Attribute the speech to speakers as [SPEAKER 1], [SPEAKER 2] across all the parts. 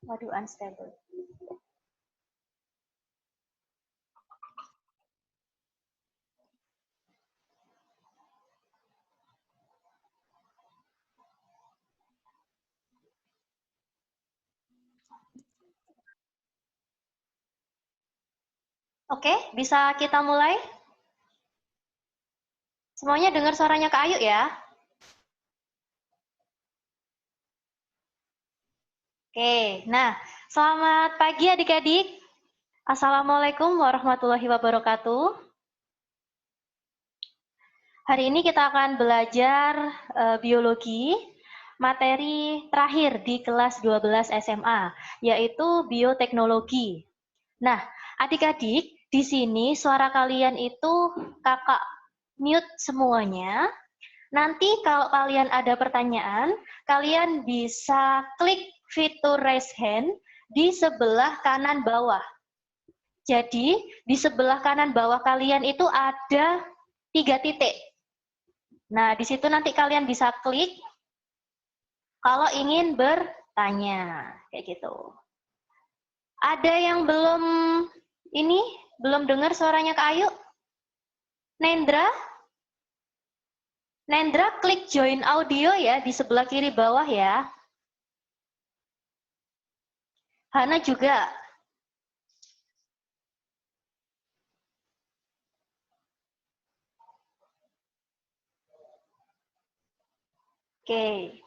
[SPEAKER 1] Waduh, unstable. Oke, bisa kita mulai? Semuanya dengar suaranya Kak Ayu ya? Oke, nah, selamat pagi adik-adik. Assalamualaikum warahmatullahi wabarakatuh. Hari ini kita akan belajar biologi, materi terakhir di kelas 12 SMA, yaitu bioteknologi. Nah, adik-adik, di sini suara kalian itu kakak mute semuanya. Nanti kalau kalian ada pertanyaan, kalian bisa klik fitur raise hand di sebelah kanan bawah. Jadi, di sebelah kanan bawah kalian itu ada 3 titik. Nah, di situ nanti kalian bisa klik kalau ingin bertanya, kayak gitu. Ada yang belum dengar suaranya Kak Ayu? Nendra? Nendra klik join audio ya di sebelah kiri bawah ya. Hana juga. Oke.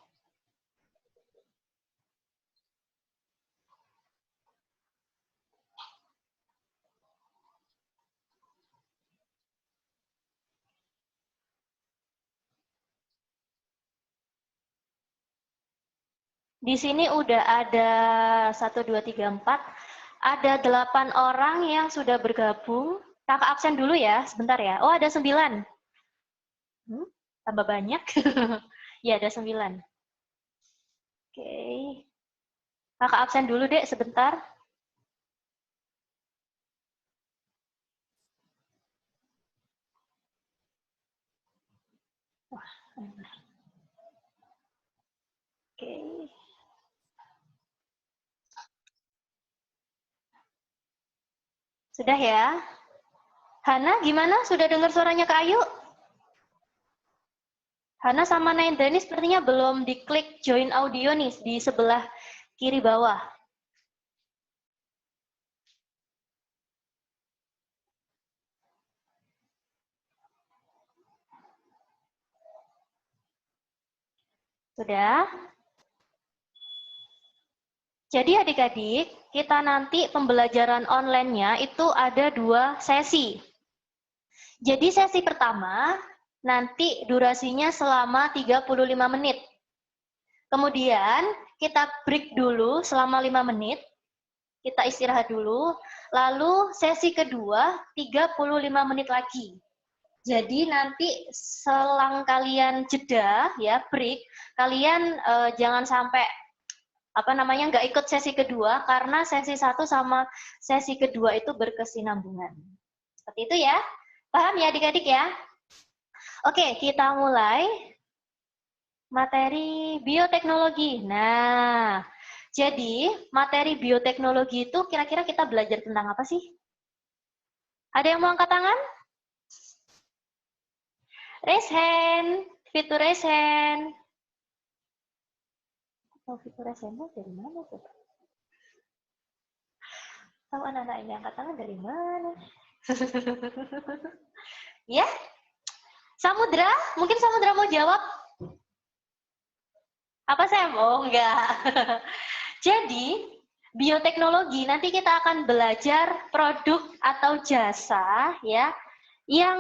[SPEAKER 1] Di sini udah ada 1, 2, 3, 4. Ada 8 orang yang sudah bergabung. Kakak absen dulu ya, sebentar ya. Oh, ada 9. Tambah banyak. Ya, ada 9. Oke. Kakak absen dulu deh sebentar. Oke. Sudah ya? Hana, gimana? Sudah dengar suaranya Kak Ayu? Hana sama Nendra ini sepertinya belum diklik join audio nih di sebelah kiri bawah. Sudah? Jadi adik-adik, kita nanti pembelajaran online-nya itu ada 2 sesi. Jadi sesi pertama, nanti durasinya selama 35 menit. Kemudian kita break dulu selama 5 menit, kita istirahat dulu, lalu sesi kedua 35 menit lagi. Jadi nanti selang kalian jeda, ya break, kalian jangan sampai nggak ikut sesi kedua karena sesi 1 sama sesi kedua itu berkesinambungan. Seperti itu ya. Paham ya adik-adik ya? Oke, kita mulai materi bioteknologi. Nah, jadi materi bioteknologi itu kira-kira kita belajar tentang apa sih? Ada yang mau angkat tangan? Raise hand, fitur raise hand. Oh, fitur raise hand dari mana tuh? Tahu anak-anak ini angkat tangan dari mana? Ya? Samudra? Mungkin Samudra mau jawab? Apa Sam? Oh, enggak. Jadi, bioteknologi nanti kita akan belajar produk atau jasa ya yang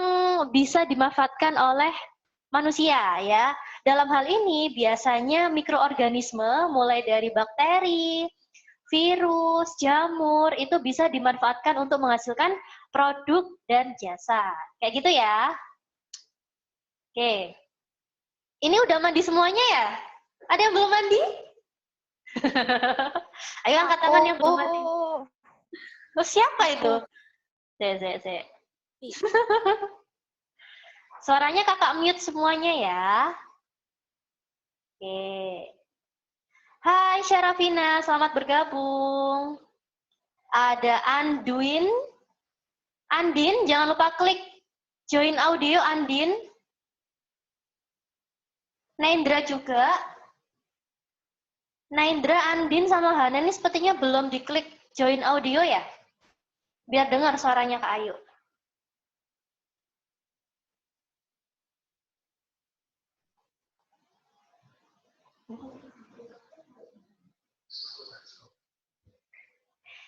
[SPEAKER 1] bisa dimanfaatkan oleh manusia ya. Dalam hal ini biasanya mikroorganisme mulai dari bakteri, virus, jamur itu bisa dimanfaatkan untuk menghasilkan produk dan jasa. Kayak gitu ya. Oke. Ini udah mandi semuanya ya? Ada yang belum mandi? Ayo angkat tangan yang belum mandi. Oh, siapa itu? Se. Suaranya kakak mute semuanya ya. Oke. Hai Syarafina, selamat bergabung. Ada Andin, jangan lupa klik join audio Andin. Naindra juga. Naindra, Andin, sama Hana ini sepertinya belum diklik join audio ya? Biar dengar suaranya Kak Ayu.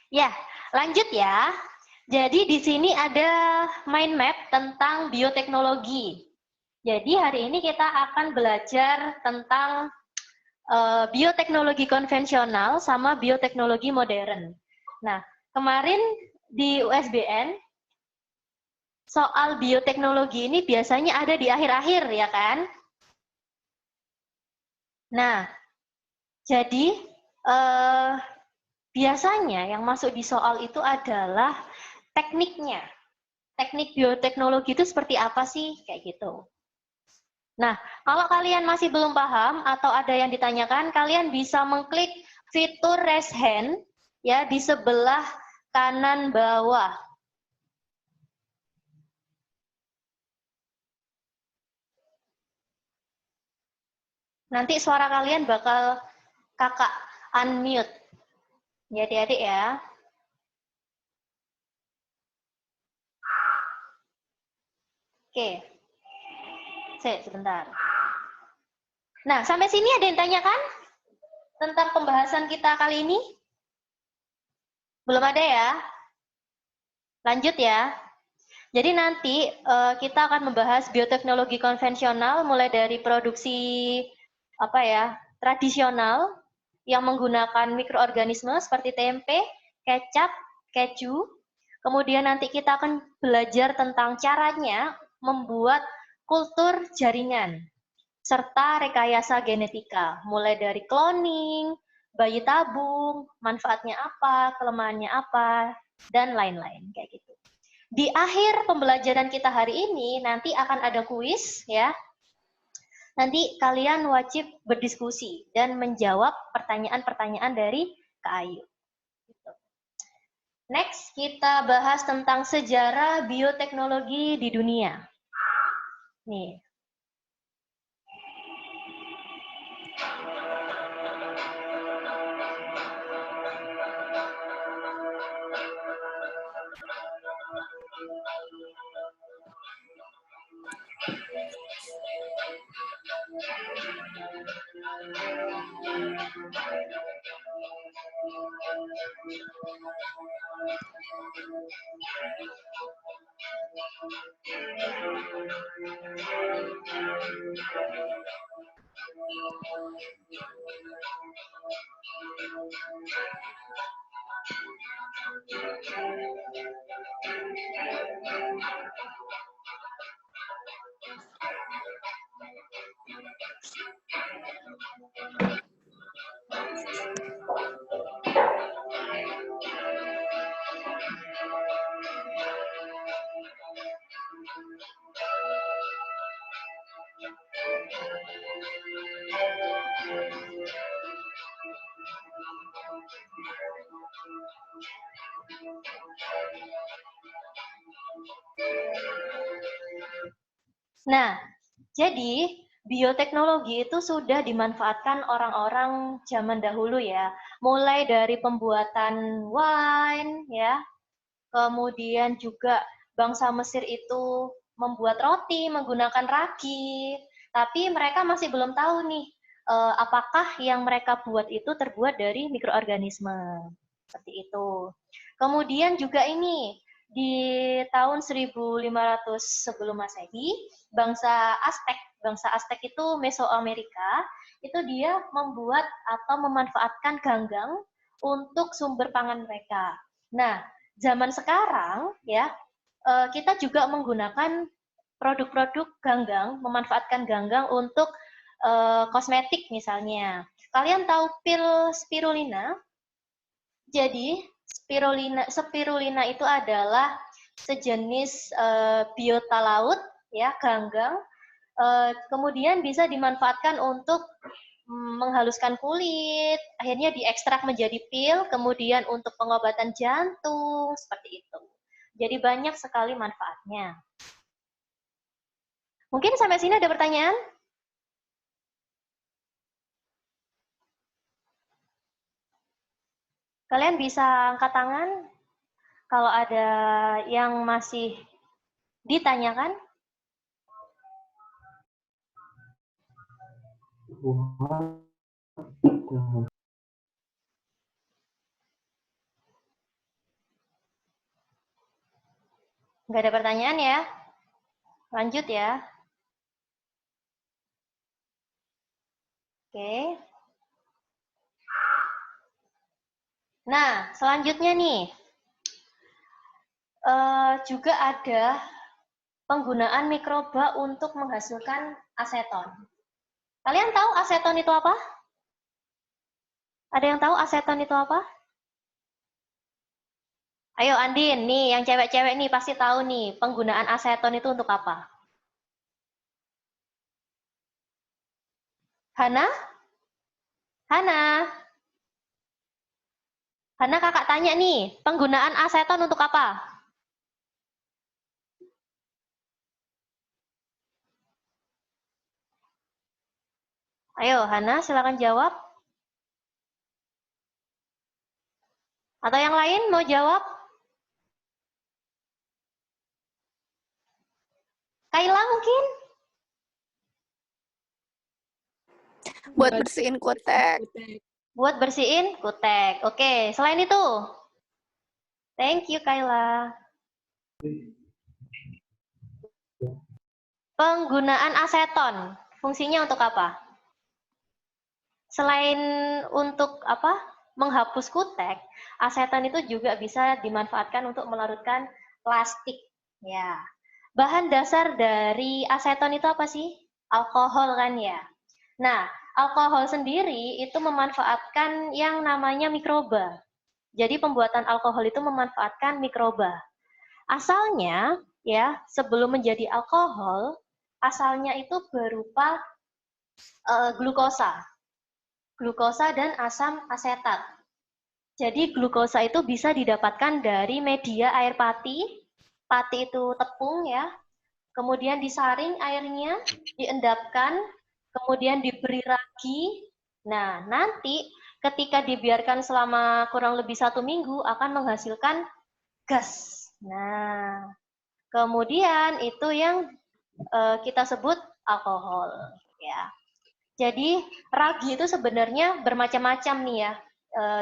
[SPEAKER 1] Ya, lanjut ya. Jadi di sini ada mind map tentang bioteknologi. Jadi hari ini kita akan belajar tentang bioteknologi konvensional sama bioteknologi modern. Nah, kemarin di USBN soal bioteknologi ini biasanya ada di akhir-akhir ya kan? Nah, jadi biasanya yang masuk di soal itu adalah tekniknya. Teknik bioteknologi itu seperti apa sih? Kayak gitu. Nah, kalau kalian masih belum paham atau ada yang ditanyakan, kalian bisa mengklik fitur raise hand ya di sebelah kanan bawah. Nanti suara kalian bakal kakak unmute. Ya, adik-adik ya. Oke. Sebentar. Nah, sampai sini ada yang tanyakan tentang pembahasan kita kali ini? Belum ada ya? Lanjut ya. Jadi nanti kita akan membahas bioteknologi konvensional mulai dari produksi tradisional yang menggunakan mikroorganisme seperti tempe, kecap, keju. Kemudian nanti kita akan belajar tentang caranya membuat kultur jaringan serta rekayasa genetika, mulai dari cloning, bayi tabung, manfaatnya apa, kelemahannya apa, dan lain-lain kayak gitu. Di akhir pembelajaran kita hari ini nanti akan ada kuis ya. Nanti kalian wajib berdiskusi dan menjawab pertanyaan-pertanyaan dari Kak Ayu. Next, kita bahas tentang sejarah bioteknologi di dunia. Nih. Nah, jadi bioteknologi itu sudah dimanfaatkan orang-orang zaman dahulu ya, mulai dari pembuatan wine ya, kemudian juga bangsa Mesir itu membuat roti menggunakan ragi, tapi mereka masih belum tahu nih apakah yang mereka buat itu terbuat dari mikroorganisme seperti itu. Kemudian juga ini di tahun 1500 sebelum Masehi, bangsa Aztec itu Mesoamerika, itu dia membuat atau memanfaatkan ganggang untuk sumber pangan mereka. Nah, zaman sekarang ya kita juga menggunakan produk-produk ganggang, memanfaatkan ganggang untuk kosmetik misalnya. Kalian tahu pil spirulina? Jadi spirulina itu adalah sejenis biota laut, ya, ganggang. Kemudian bisa dimanfaatkan untuk menghaluskan kulit, akhirnya diekstrak menjadi pil, kemudian untuk pengobatan jantung, seperti itu. Jadi banyak sekali manfaatnya. Mungkin sampai sini ada pertanyaan? Kalian bisa angkat tangan kalau ada yang masih ditanyakan. Nggak ada pertanyaan ya? Lanjut ya. Oke. Nah, selanjutnya nih. Juga ada penggunaan mikroba untuk menghasilkan aseton. Kalian tahu aseton itu apa? Ada yang tahu aseton itu apa? Ayo Andin, nih yang cewek-cewek nih pasti tahu nih, penggunaan aseton itu untuk apa? Hana? Hana? Hana kakak tanya nih, penggunaan aseton untuk apa? Ayo Hana, silakan jawab. Atau yang lain mau jawab? Kaila mungkin?
[SPEAKER 2] Buat bersihin kutek.
[SPEAKER 1] Buat bersihin kutek. Oke, selain itu? Thank you Kaila. Penggunaan aseton, fungsinya untuk apa? Selain untuk apa? Menghapus kutek, aseton itu juga bisa dimanfaatkan untuk melarutkan plastik. Ya. Bahan dasar dari aseton itu apa sih? Alkohol kan ya. Nah, alkohol sendiri itu memanfaatkan yang namanya mikroba. Jadi pembuatan alkohol itu memanfaatkan mikroba. Asalnya ya, sebelum menjadi alkohol, asalnya itu berupa glukosa. Glukosa dan asam asetat. Jadi glukosa itu bisa didapatkan dari media air pati. Pati itu tepung ya. Kemudian disaring airnya, diendapkan, kemudian diberi ragi. Nah, nanti ketika dibiarkan selama kurang lebih 1 minggu akan menghasilkan gas. Nah, kemudian itu yang kita sebut alkohol. Ya. Jadi ragi itu sebenarnya bermacam-macam nih ya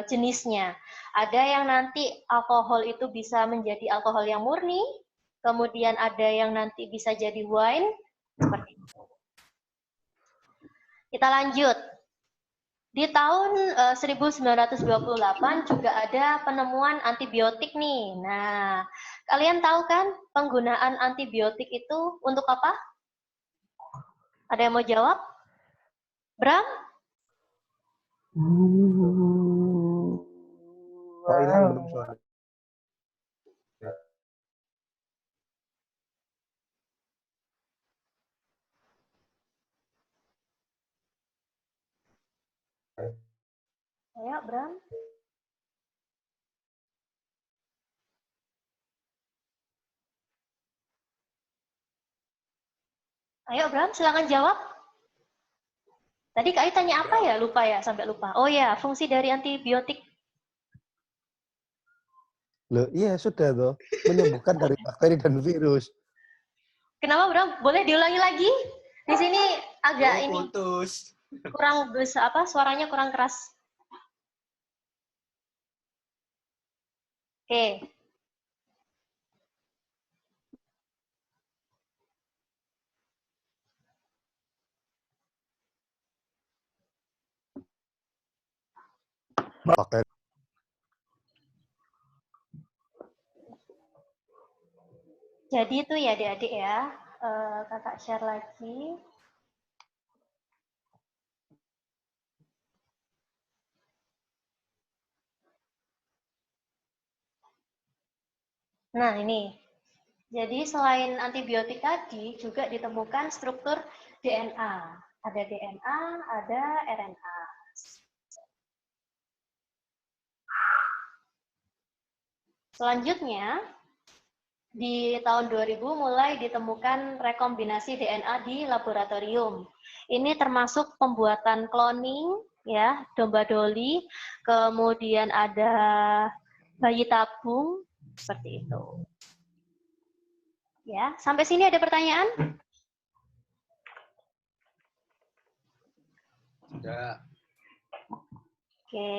[SPEAKER 1] jenisnya. Ada yang nanti alkohol itu bisa menjadi alkohol yang murni, kemudian ada yang nanti bisa jadi wine, seperti itu. Kita lanjut. Di tahun 1928 juga ada penemuan antibiotik nih. Nah, kalian tahu kan penggunaan antibiotik itu untuk apa? Ada yang mau jawab? Bram?
[SPEAKER 3] Oh, ini belum suara.
[SPEAKER 1] Ayo, Bram. Ayo, Bram, silakan jawab. Tadi Kak Ai tanya apa ya? Lupa ya, sampai lupa. Oh ya, fungsi dari antibiotik.
[SPEAKER 3] Loh, iya sudah toh, menyembuhkan dari bakteri dan virus.
[SPEAKER 1] Kenapa, Bram? Boleh diulangi lagi? Di sini agak ini
[SPEAKER 4] putus.
[SPEAKER 1] kurang besar, apa? Suaranya kurang keras. Oke.
[SPEAKER 3] Bakteri.
[SPEAKER 1] Jadi itu ya adik-adik ya. Kakak share lagi. Nah, ini. Jadi selain antibiotik tadi juga ditemukan struktur DNA. Ada DNA, ada RNA. Selanjutnya, di tahun 2000 mulai ditemukan rekombinasi DNA di laboratorium. Ini termasuk pembuatan cloning, ya, domba doli, kemudian ada bayi tabung, seperti itu. Ya, sampai sini ada pertanyaan?
[SPEAKER 4] Sudah.
[SPEAKER 1] Oke.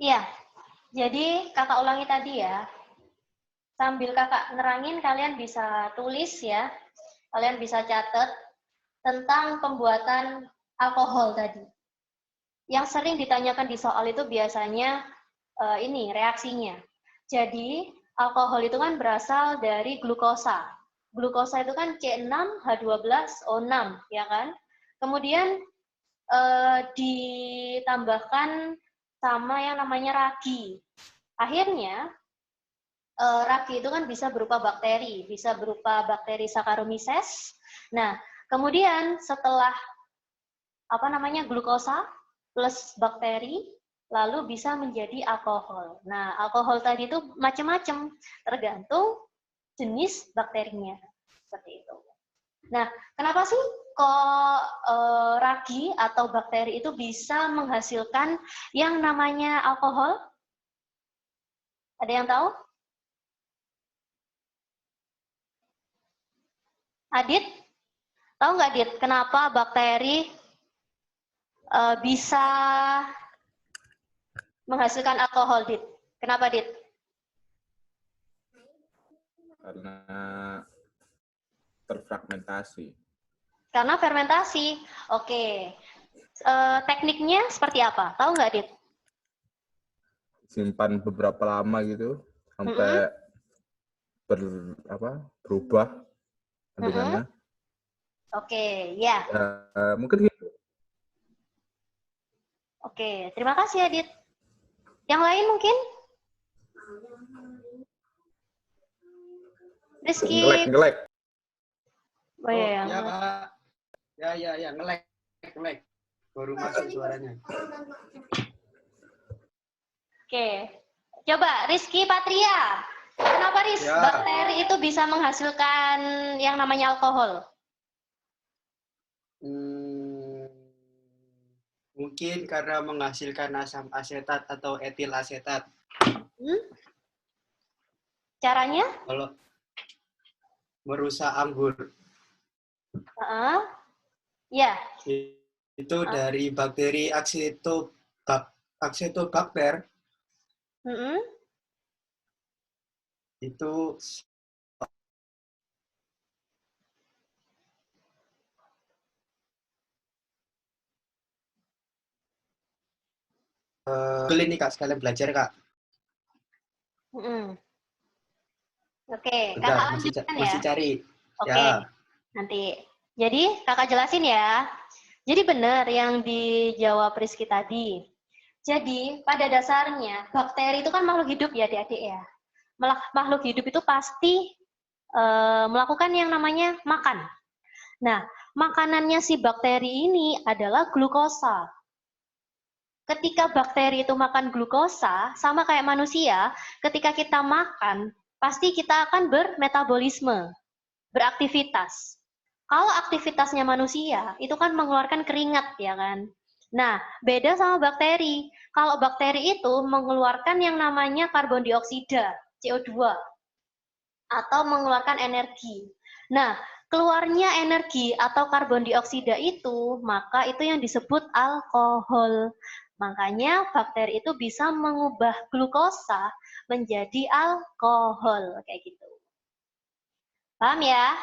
[SPEAKER 1] Iya, jadi kakak ulangi tadi ya. Sambil kakak nerangin, kalian bisa tulis ya. Kalian bisa catat tentang pembuatan alkohol tadi. Yang sering ditanyakan di soal itu biasanya ini reaksinya. Jadi alkohol itu kan berasal dari glukosa. Glukosa itu kan C6H12O6, ya kan? Kemudian ditambahkan sama yang namanya ragi. Akhirnya ragi itu kan bisa berupa bakteri Saccharomyces. Nah, kemudian setelah glukosa plus bakteri, lalu bisa menjadi alkohol. Nah, alkohol tadi itu macam-macam, tergantung jenis bakterinya. Seperti itu. Nah, kenapa sih kok ragi atau bakteri itu bisa menghasilkan yang namanya alkohol? Ada yang tahu? Adit? Tahu nggak, Dit, kenapa bakteri bisa menghasilkan alkohol, Dit? Kenapa, Dit?
[SPEAKER 5] Karena terfragmentasi.
[SPEAKER 1] Karena fermentasi. Oke. Tekniknya seperti apa? Tahu nggak, Dit?
[SPEAKER 5] Simpan beberapa lama gitu sampai berubah kandungannya.
[SPEAKER 1] Oke, ya.
[SPEAKER 5] Mungkin gitu.
[SPEAKER 1] Oke, terima kasih, Adit. Yang lain mungkin? Rizky.
[SPEAKER 5] Ngelek.
[SPEAKER 1] Oh, iya,
[SPEAKER 4] Ya, Kak. Ya, ngelek. Baru masuk suaranya.
[SPEAKER 1] Oke. Coba, Rizky Patria. Kenapa, Riz?
[SPEAKER 4] Ya.
[SPEAKER 1] Bakteri itu bisa menghasilkan yang namanya alkohol?
[SPEAKER 4] Mungkin karena menghasilkan asam asetat atau etil asetat.
[SPEAKER 1] Caranya?
[SPEAKER 4] Kalau merusak anggur.
[SPEAKER 1] Ya.
[SPEAKER 4] Itu dari bakteri Acetobacter. Itu ini Kak, sekalian belajar Kak.
[SPEAKER 1] Oke,
[SPEAKER 4] Bentar,
[SPEAKER 1] kakak lanjutkan ya.
[SPEAKER 4] masih cari.
[SPEAKER 1] Oke,
[SPEAKER 4] Ya.
[SPEAKER 1] nanti. Jadi kakak jelasin ya. Jadi benar yang dijawab Rizky tadi. Jadi pada dasarnya bakteri itu kan makhluk hidup ya, adik-adik ya. Makhluk hidup itu pasti melakukan yang namanya makan. Nah, makanannya si bakteri ini adalah glukosa. Ketika bakteri itu makan glukosa, sama kayak manusia, ketika kita makan, pasti kita akan bermetabolisme, beraktivitas. Kalau aktivitasnya manusia, itu kan mengeluarkan keringat, ya kan? Nah, beda sama bakteri. Kalau bakteri itu mengeluarkan yang namanya karbon dioksida, CO2, atau mengeluarkan energi. Nah, keluarnya energi atau karbon dioksida itu, maka itu yang disebut alkohol. Makanya bakteri itu bisa mengubah glukosa menjadi alkohol, kayak gitu. Paham ya?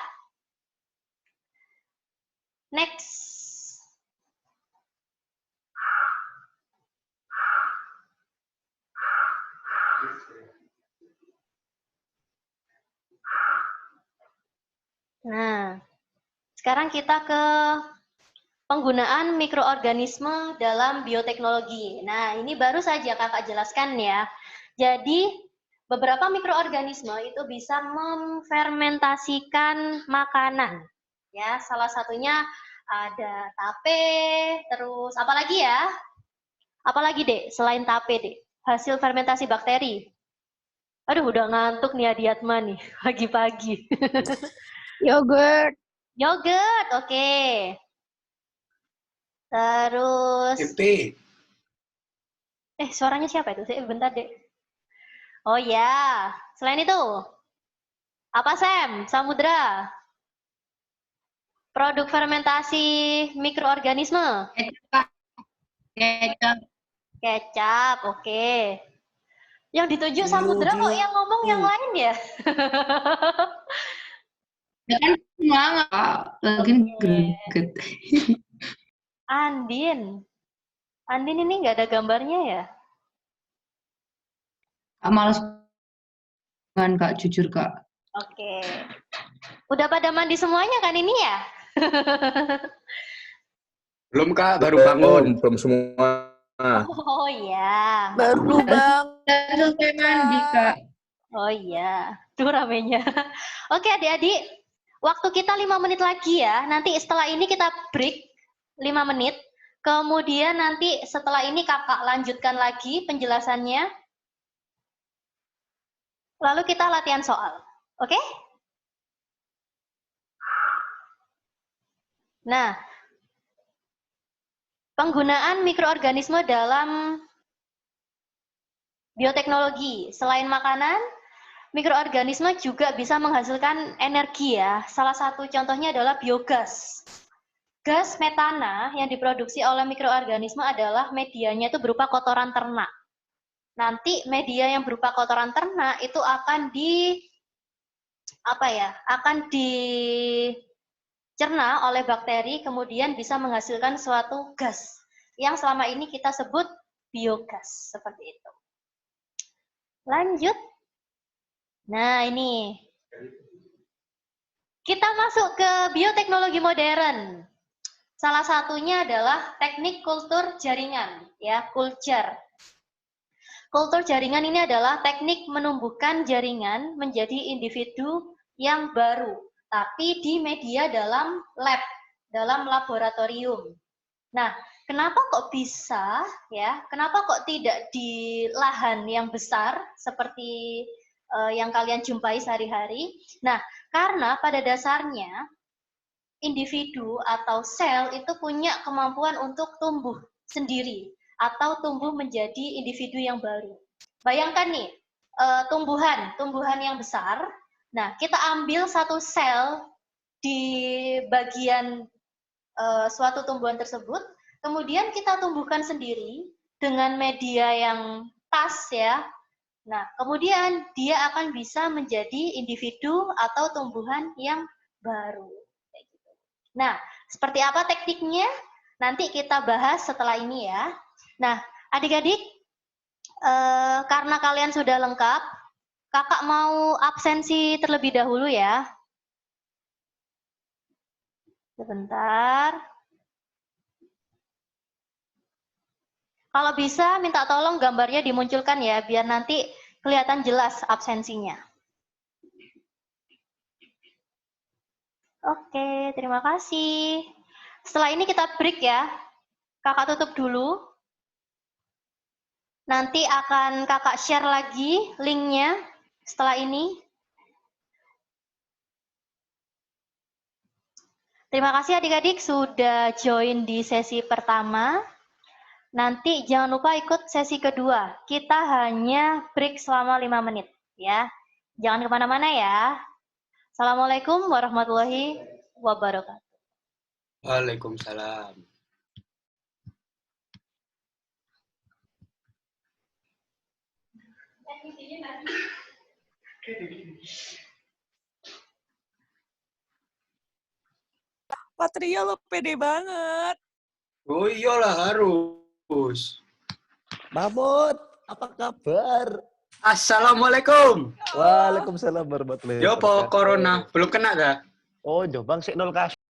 [SPEAKER 1] Next. Nah, sekarang kita ke penggunaan mikroorganisme dalam bioteknologi. Nah, ini baru saja kakak jelaskan ya. Jadi, beberapa mikroorganisme itu bisa memfermentasikan makanan. Ya, salah satunya ada tape, terus apa lagi ya? Apalagi, Dek, selain tape, Dek? Hasil fermentasi bakteri. Aduh, udah ngantuk nih Adiatma nih, pagi-pagi.
[SPEAKER 2] Yogurt.
[SPEAKER 1] Yogurt, oke. Terus,
[SPEAKER 4] Tempe.
[SPEAKER 1] suaranya siapa itu? Bentar, Dek. Oh ya, selain itu, apa Sam? Samudra? Produk fermentasi mikroorganisme?
[SPEAKER 6] Kecap.
[SPEAKER 1] Kecap, oke. Yang ditunjuk Samudra kok yang ngomong yang lain ya?
[SPEAKER 6] Ya kan semangat, lagi greget.
[SPEAKER 1] Andin. Andin ini nggak ada gambarnya ya?
[SPEAKER 6] Kak males kan Kak, jujur Kak.
[SPEAKER 1] Oke. Udah pada mandi semuanya kan ini ya?
[SPEAKER 4] Belum Kak, baru bangun.
[SPEAKER 5] Belum semua.
[SPEAKER 1] Oh iya.
[SPEAKER 2] Baru bang.
[SPEAKER 6] Udah selesai mandi Kak.
[SPEAKER 1] Oh iya. Tuh ramenya. Oke adik-adik. Waktu kita 5 menit lagi ya. Nanti setelah ini kita break 5 menit. Kemudian nanti setelah ini kakak lanjutkan lagi penjelasannya. Lalu kita latihan soal. Oke? Nah, penggunaan mikroorganisme dalam bioteknologi. Selain makanan, mikroorganisme juga bisa menghasilkan energi ya. Salah satu contohnya adalah biogas. Gas metana yang diproduksi oleh mikroorganisme adalah medianya itu berupa kotoran ternak. Nanti media yang berupa kotoran ternak itu akan dicerna oleh bakteri, kemudian bisa menghasilkan suatu gas yang selama ini kita sebut biogas, seperti itu. Lanjut. Nah, ini. Kita masuk ke bioteknologi modern. Salah satunya adalah teknik kultur jaringan, ya, culture. Kultur jaringan ini adalah teknik menumbuhkan jaringan menjadi individu yang baru, tapi di media dalam lab, dalam laboratorium. Nah, kenapa kok bisa, ya? Kenapa kok tidak di lahan yang besar seperti yang kalian jumpai sehari-hari? Nah, karena pada dasarnya individu atau sel itu punya kemampuan untuk tumbuh sendiri atau tumbuh menjadi individu yang baru. Bayangkan nih, tumbuhan yang besar. Nah, kita ambil satu sel di bagian suatu tumbuhan tersebut, kemudian kita tumbuhkan sendiri dengan media yang pas ya. Nah, kemudian dia akan bisa menjadi individu atau tumbuhan yang baru. Nah, seperti apa tekniknya? Nanti kita bahas setelah ini ya. Nah, adik-adik, karena kalian sudah lengkap, kakak mau absensi terlebih dahulu ya. Sebentar. Kalau bisa, minta tolong gambarnya dimunculkan ya, biar nanti kelihatan jelas absensinya. Oke, terima kasih. Setelah ini kita break ya. Kakak tutup dulu. Nanti akan kakak share lagi linknya setelah ini. Terima kasih adik-adik sudah join di sesi pertama. Nanti jangan lupa ikut sesi kedua. Kita hanya break selama 5 menit ya. Jangan kemana-mana ya. Assalamualaikum warahmatullahi wabarakatuh.
[SPEAKER 4] Waalaikumsalam.
[SPEAKER 2] Patria lo pede banget.
[SPEAKER 4] Oh iyalah harus.
[SPEAKER 3] Mahmud, apa kabar?
[SPEAKER 4] Assalamualaikum.
[SPEAKER 3] Waalaikumsalam warahmatullahi
[SPEAKER 4] Yo po
[SPEAKER 3] wabarakatuh.
[SPEAKER 4] corona belum kena dah?
[SPEAKER 3] Oh, Jombang sik 0 kasus.